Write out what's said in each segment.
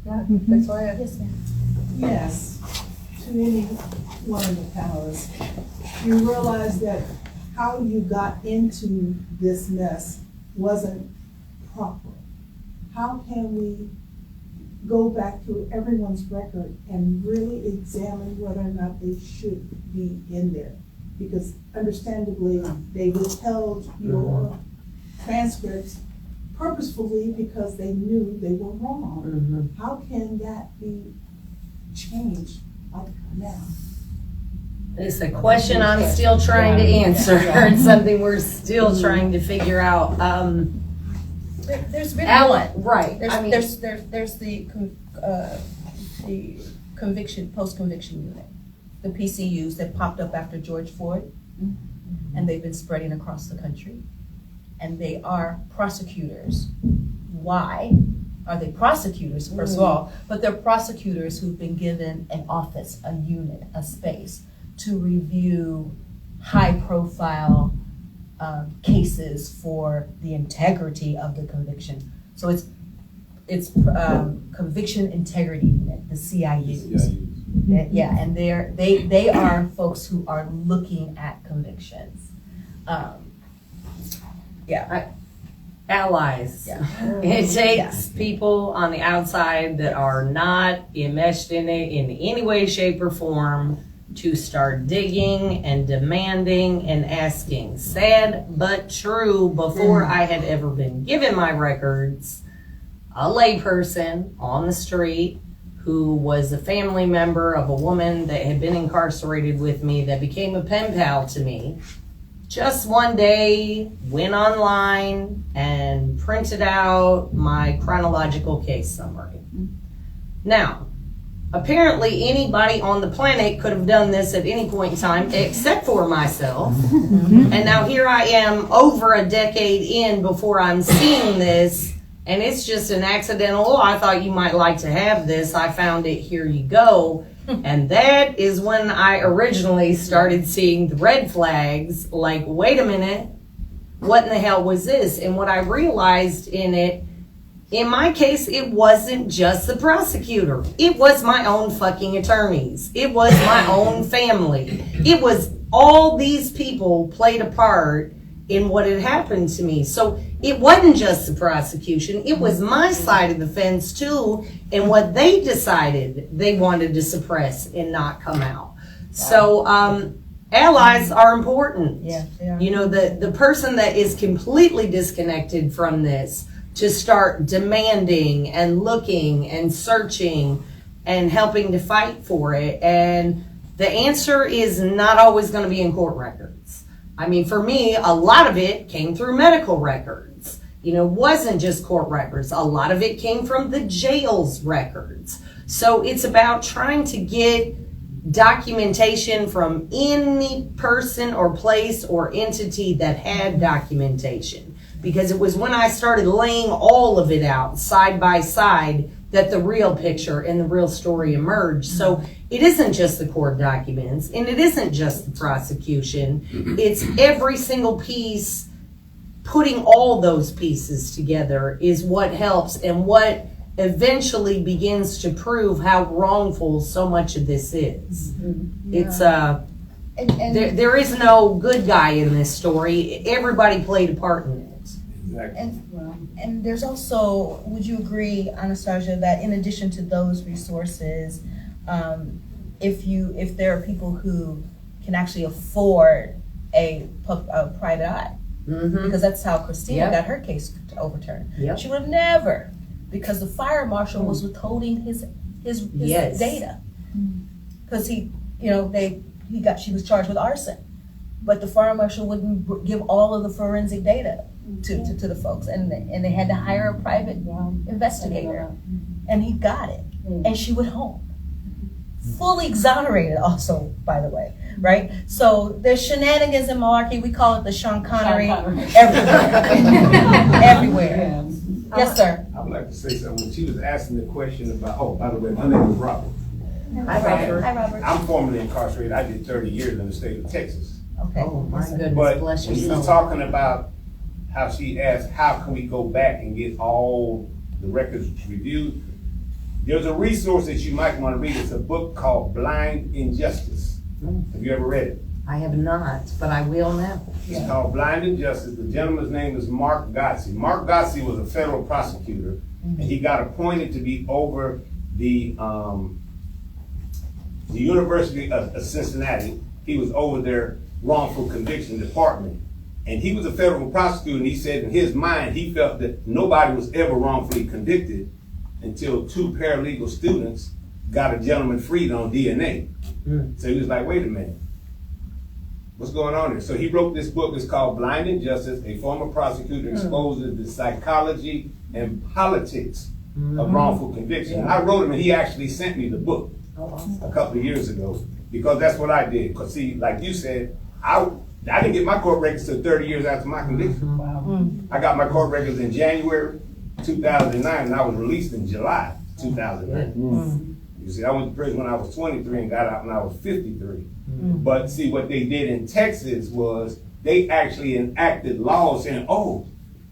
Victoria? Yes, ma'am. Yes, to any one of the panelists, you realize that how you got into this mess wasn't proper. How can we go back through everyone's record and really examine whether or not they should be in there? Because understandably, they withheld your transcripts purposefully because they knew they were wrong. How can that be changed like now? It's a question I'm still trying to answer. It's something we're still trying to figure out. There's been Alan, one. right. There's the conviction, post-conviction unit, the PCUs that popped up after George Floyd, and they've been spreading across the country. And they are prosecutors. Why are they prosecutors, first of all? But they're prosecutors who've been given an office, a unit, a space to review high-profile cases for the integrity of the conviction. So it's Conviction Integrity Unit, the CIUs. Yeah, and they are folks who are looking at convictions. Allies. Yeah. It takes people on the outside that are not enmeshed in it in any way, shape, or form to start digging and demanding and asking. Sad but true, before I had ever been given my records, a layperson on the street who was a family member of a woman that had been incarcerated with me that became a pen pal to me, just one day went online and printed out my chronological case summary. Now, apparently anybody on the planet could have done this at any point in time except for myself. And now here I am over a decade in before I'm seeing this, and it's just an accidental, oh, I thought you might like to have this, I found it, here you go. And that is when I originally started seeing the red flags, like, wait a minute, what in the hell was this? And what I realized in it, in my case, it wasn't just the prosecutor. It was my own fucking attorneys. It was my own family. It was all these people played a part in what had happened to me. So it wasn't just the prosecution. It was my side of the fence too, and what they decided they wanted to suppress and not come out. So allies are important. Yeah, they are. You know, the person that is completely disconnected from this to start demanding and looking and searching and helping to fight for it. And the answer is not always going to be in court records. I mean, for me, a lot of it came through medical records. You know, wasn't just court records. A lot of it came from the jail's records. So it's about trying to get documentation from any person or place or entity that had documentation. Because it was when I started laying all of it out side by side that the real picture and the real story emerged. So it isn't just the court documents, and it isn't just the prosecution. It's every single piece. Putting all those pieces together is what helps and what eventually begins to prove how wrongful so much of this is. It's there is no good guy in this story. Everybody played a part in it. Exactly. And there's also, would you agree, Anastasia, that in addition to those resources, if there are people who can actually afford a private eye, because that's how Christina got her case overturned. She would have never, because the fire marshal was withholding his data, because she was charged with arson, but the fire marshal wouldn't give all of the forensic data to the folks, and they had to hire a private investigator, and he got it, and she went home, fully exonerated. Also, by the way, right? So there's shenanigans in malarkey. We call it the Sean Connery everywhere, everywhere. Yes, sir. I would like to say something. When she was asking the question about, oh, by the way, my name is Robert. Hi, Robert. I'm formerly incarcerated. I did 30 years in the state of Texas. Okay. Oh my goodness, But bless when your you soul. was talking about how she asked, how can we go back and get all the records reviewed? There's a resource that you might want to read. It's a book called Blind Injustice. Have you ever read it? I have not, but I will now. It's called Blind Injustice. The gentleman's name is Mark Gotze. Mark Gotze was a federal prosecutor, and he got appointed to be over the University of Cincinnati. He was over their wrongful conviction department. And he was a federal prosecutor, and he said in his mind, he felt that nobody was ever wrongfully convicted until 2 paralegal students got a gentleman freed on DNA. So he was like, wait a minute, what's going on here? So he wrote this book. It's called Blind Injustice. A former prosecutor exposes the psychology and politics of wrongful conviction. I wrote him, and he actually sent me the book a couple of years ago, because that's what I did. Because see, like you said, I didn't get my court records till 30 years after my conviction. I got my court records in January 2009, and I was released in July 2009. You see, I went to prison when I was 23 and got out when I was 53. But see, what they did in Texas was they actually enacted laws saying, oh,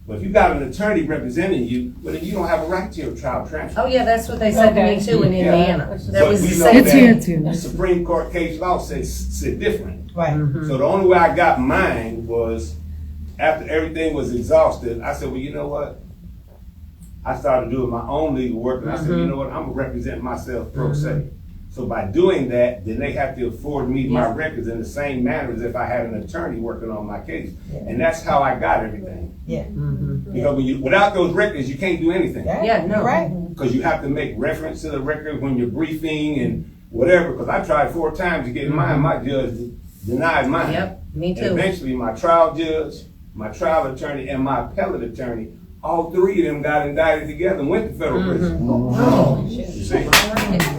well, if you got an attorney representing you, well, then you don't have a right to your trial transfer. Oh, yeah, that's what they said to me too in Indiana. That But was the we know same that thing. the Supreme Court case law says different. Right. So the only way I got mine was after everything was exhausted. I said, well, you know what? I started doing my own legal work, and I said, you know what? I'm gonna represent myself pro se. So by doing that, then they have to afford me my records in the same manner as if I had an attorney working on my case. And that's how I got everything. Yeah. Because without those records, you can't do anything. Yeah, no. Right. Because you have to make reference to the record when you're briefing and whatever. Because I tried 4 times to get mine. My judge denied mine. Yep, me And too. eventually, my trial judge, my trial attorney, and my appellate attorney, all 3 of them got indicted together and went to federal prison. You see?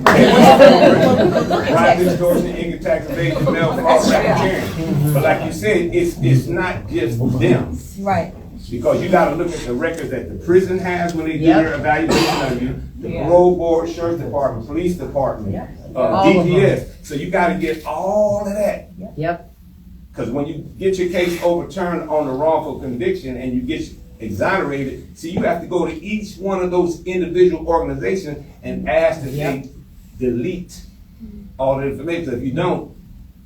Bribery, extortion, income tax evasion, mail fraud, racketeering. But like you said, it's not just them. Right. Because you gotta look at the records that the prison has when they do their evaluation of you, the parole board, sheriff's department, police department, DPS. So you gotta get all of that. Yep. Because when you get your case overturned on a wrongful conviction and you get exonerated, see, you have to go to each one of those individual organizations and ask that they delete all the information. So if you don't,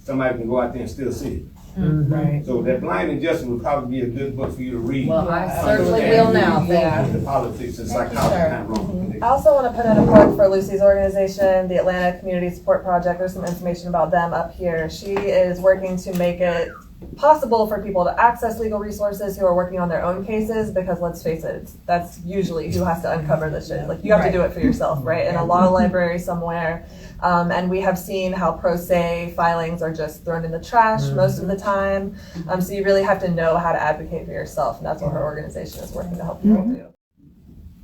somebody can go out there and still see it. Right. So that Blind Injustice would probably be a good book for you to read. Well, I certainly will now. The politics and psychology behind wrongful conviction. I also want to put in a plug for Lucy's organization, the Atlanta Community Support Project. There's some information about them up here. She is working to make it possible for people to access legal resources who are working on their own cases, because let's face it, that's usually who has to uncover this shit. Like, you have to do it for yourself, right? In a law library somewhere. And we have seen how pro se filings are just thrown in the trash most of the time. So you really have to know how to advocate for yourself, and that's what her organization is working to help people do.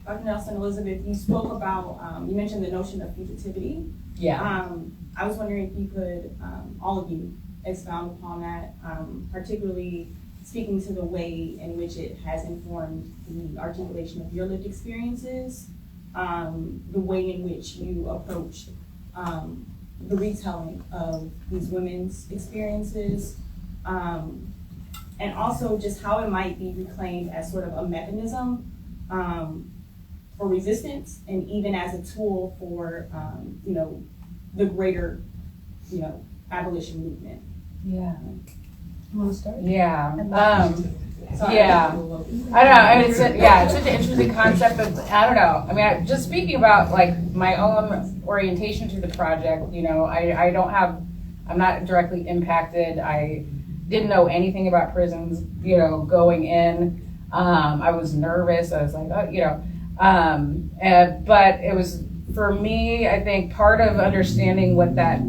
Dr. Nelson, Elizabeth, you spoke about, you mentioned the notion of fugitivity. Yeah. I was wondering if you could, all of you, expound upon that, particularly speaking to the way in which it has informed the articulation of your lived experiences, the way in which you approached the retelling of these women's experiences, and also just how it might be reclaimed as sort of a mechanism for resistance, and even as a tool for, the greater, abolition movement. Yeah. You want to start? Yeah. Sorry. Yeah. I don't know. And it's such an interesting concept of, I don't know. I mean, just speaking about like my own orientation to the project, I'm not directly impacted. I didn't know anything about prisons, going in. I was nervous. I was like, but it was, for me, I think part of understanding what that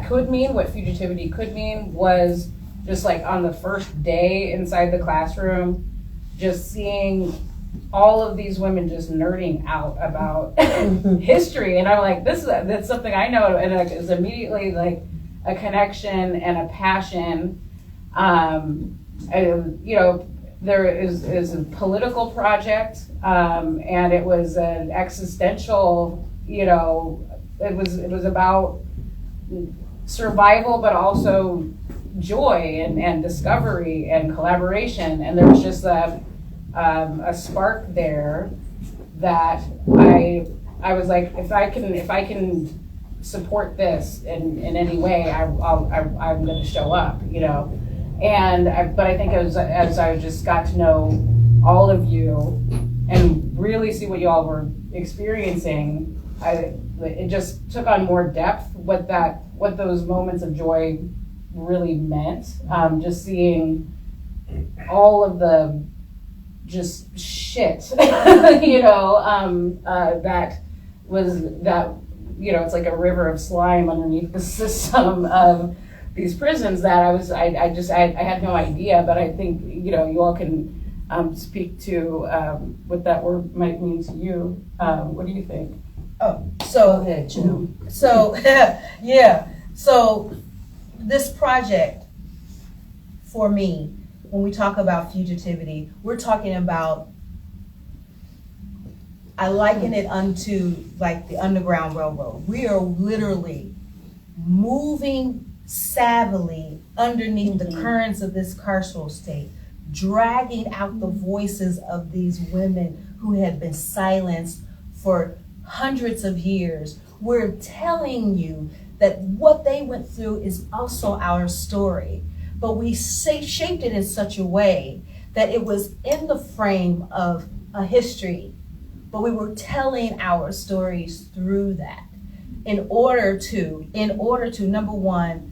could mean, what fugitivity could mean, was just like on the first day inside the classroom, just seeing all of these women just nerding out about history. And I'm like, that's something I know. And it's immediately like a connection and a passion. There is a political project, and it was an existential, it was about survival, but also joy and discovery and collaboration. And there was just a spark there that I I was like, if I can support this in any way, I'm going to show up, you know. But I think as I just got to know all of you and really see what you all were experiencing, it just took on more depth what those moments of joy really meant. Just seeing all of the just shit, you know, that you know, it's like a river of slime underneath the system of these prisons that I had no idea, but I think, you know, you all can speak to what that word might mean to you. What do you think? So yeah, so this project for me, when we talk about fugitivity, we're talking about, I liken it unto like the Underground Railroad. We are literally moving savvily underneath the currents of this carceral state, dragging out the voices of these women who had been silenced for hundreds of years. We're telling you that what they went through is also our story, but we shaped it in such a way that it was in the frame of a history, but we were telling our stories through that in order to number one,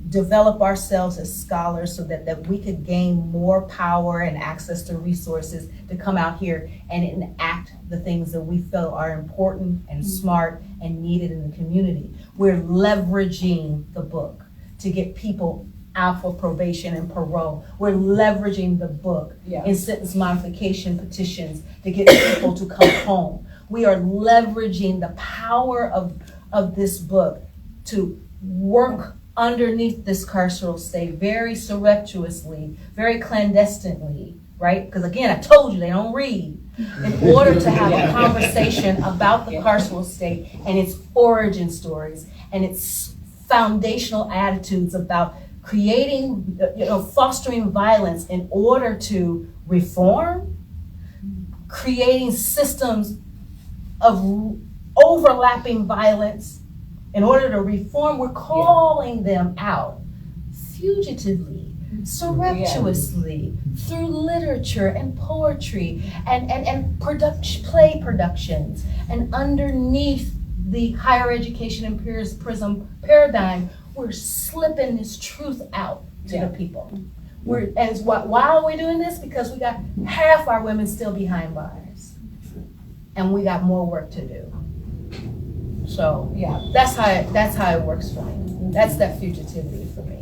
develop ourselves as scholars so that we could gain more power and access to resources to come out here and enact the things that we feel are important and smart and needed in the community. We're leveraging the book to get people out for probation and parole. We're leveraging the book in sentence modification petitions to get people to come home. We are leveraging the power of this book to work underneath this carceral state very surreptitiously, very clandestinely, right? Because again, I told you they don't read. In order to have a conversation about the carceral state and its origin stories and its foundational attitudes about creating, fostering violence in order to reform, creating systems of overlapping violence. In order to reform, we're calling them out fugitively, surreptitiously, through literature and poetry and play productions. And underneath the higher education and prism paradigm, we're slipping this truth out to the people. Why are we doing this? Because we got half our women still behind bars. And we got more work to do. So yeah, that's how it works for me. That's that fugitivity for me.